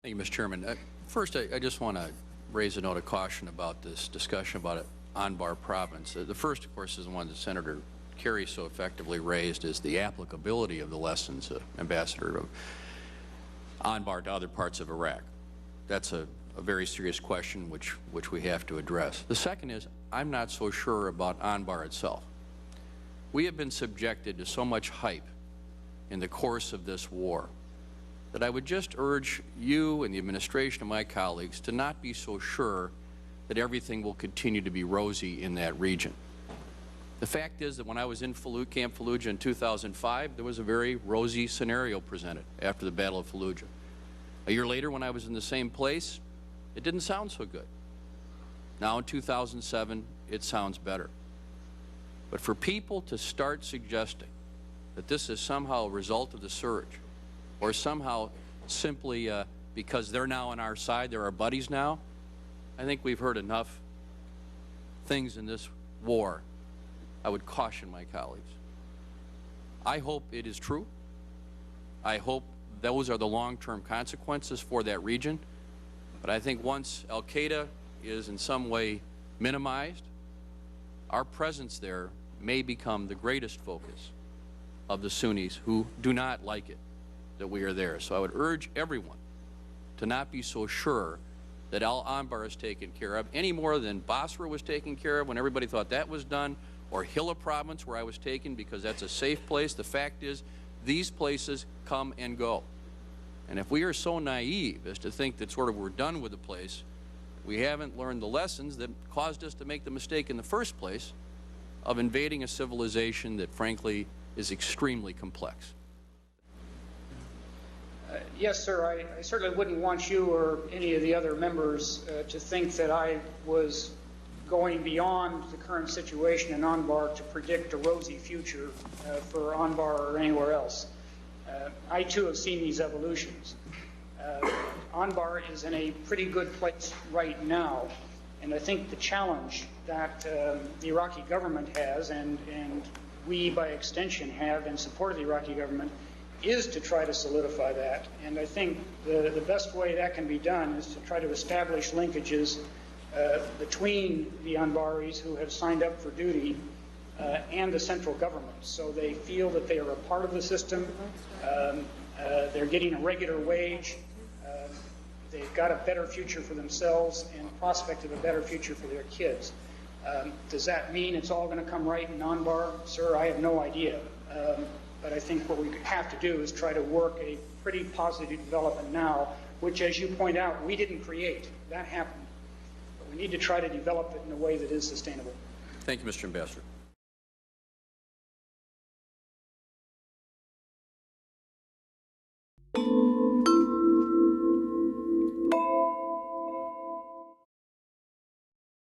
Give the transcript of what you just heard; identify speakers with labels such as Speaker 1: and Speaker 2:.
Speaker 1: Thank you, Mr. Chairman. First, I just want to raise a note of caution about this discussion about Anbar province. The first, of course, is the one that Senator Kerry so effectively raised, is the applicability of the lessons, Ambassador, of Anbar to other parts of Iraq. That's a very serious question which we have to address. The second is, I'm not so sure about Anbar itself. We have been subjected to so much hype in the course of this war that I would just urge you and the administration and my colleagues to not be so sure that everything will continue to be rosy in that region. The fact is that when I was in Camp Fallujah in 2005, there was a very rosy scenario presented after the Battle of Fallujah. A year later, when I was in the same place, it didn't sound so good. Now in 2007, it sounds better. But for people to start suggesting that this is somehow a result of the surge, or somehow simply because they're now on our side, they're our buddies now, I think we've heard enough things in this war. I would caution my colleagues. I hope it is true. I hope those are the long-term consequences for that region. But I think once al-Qaeda is in some way minimized, our presence there may become the greatest focus of the Sunnis who do not like it that we are there. So I would urge everyone to not be so sure that Anbar is taken care of, any more than Basra was taken care of when everybody thought that was done, or Hilla province where I was taken because that's a safe place. The fact is, these places come and go. And if we are so naive as to think that sort of we're done with the place, we haven't learned the lessons that caused us to make the mistake in the first place of invading a civilization that frankly is extremely complex.
Speaker 2: Yes, sir. I certainly wouldn't want you or any of the other members to think that I was going beyond the current situation in Anbar to predict a rosy future for Anbar or anywhere else. I, too, have seen these evolutions. Anbar is in a pretty good place right now, and I think the challenge that the Iraqi government has, and we, by extension, have in support of the Iraqi government, is to try to solidify that. And I think the best way that can be done is to try to establish linkages between the Anbaris who have signed up for duty and the central government, so they feel that they are a part of the system. They're getting a regular wage. They've got a better future for themselves and prospect of a better future for their kids. Does that mean it's all going to come right in Anbar? Sir, I have no idea. But I think what we have to do is try to work a pretty positive development now, which, as you point out, we didn't create. That happened. But we need to try to develop it in a way that is sustainable.
Speaker 1: Thank you, Mr. Ambassador.